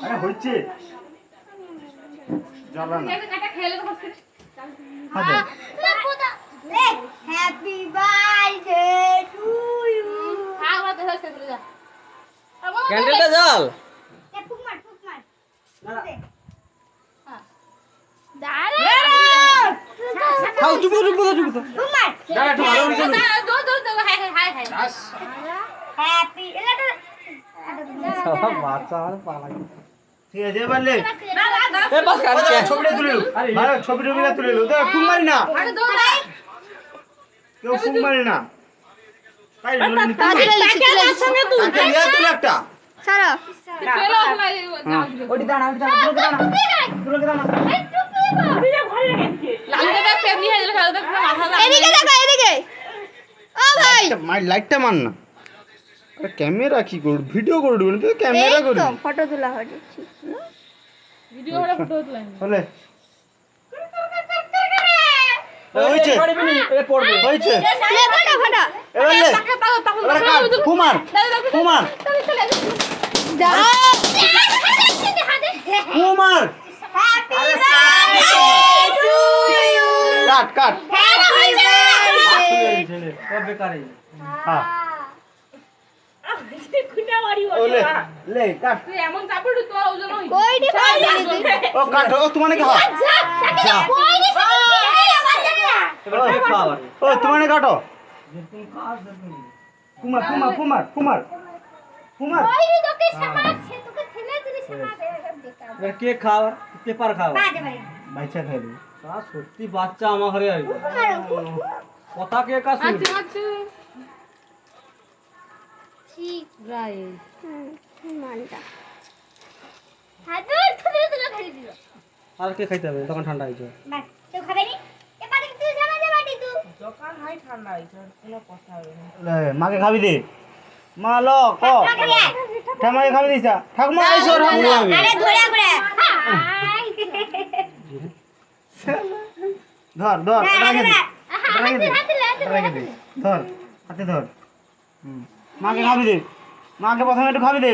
আরে হচ্ছে জ্বালা না হ্যাপি বার্থডে টু ইউ ক্যান্ডেলটা জ্বাল। ফুক মার খাও চুপ চুপ চুপ তো। ফুক মার দাঁড়া একটু ভালো করে চলুন। হ্যাপি সব বাচ্চা আর পালাই। ঠিক আছে এবার লে এ বাস কাট কে। ছবিটা তুলে লো ভালো ছবি টবিটা তুলে লো তো ফুক মারি না কেউ ফুক মারি না তাই লো তুলে একটা ছাড়ো ওটি দাঁড়া তুলে দাঁড়া এদিকে দেখো এদিকে ও ভাই মাই লাইটটা মান না আরে ক্যামেরা কি করব ভিডিও করব না তো ক্যামেরা করব তো ফটো তোলা হচ্ছে ভিডিও করে ফটো তুলেন বলে হইছে এ পড়বে। হইছে লে ফটো ফটো এবার লে এবার কাট কুমার দাও Kumar happy birthday to you cut cut happy birthday সব বেকারই। হ্যাঁ ওলে লে কাট তুই এমন চাপড় তোর ওজন হই কইটি পাইলি ও কাট ও তোমানে খা কইটি এবার কে খাওয়ার? ও তোমানে কাটো কুমার কুমার কুমার কুমার কুমার কইটি তোকে সমাজছে তোকে ঠেলে দিলে সমাজে বেকার এবার কে খাওয়ার? পেপার খাওয়ার। বাজে বাজে বাইচা খাই দিবি তা সত্যি বাচ্চা আমার ঘরে আসবে। কথা কে কা শুন? আচ্ছা আচ্ছা ঠিক রাইট মানটা হাদুর তুমি তো খাই দিল আর কে খাইতে হবে? তখন ঠান্ডা হয়েছে। বাস কেউ খাবে নি এ পাটি তুই জামা জামা দি তুই দোকান হয় ঠান্ডা হইছে কোনো কথা হবে না লে মাকে খাবি দে মা ল ক ঠামাকে খাবি দিছা ঠাকুমা আইছো ঠাকুমা আরে ধরে করে ধর ধর এটা রেখে দে হাতে হাতে এটা রেখে দে ধর হাতে ধর মাকে খাবি দে মাকে প্রথমে একটু খাবি দে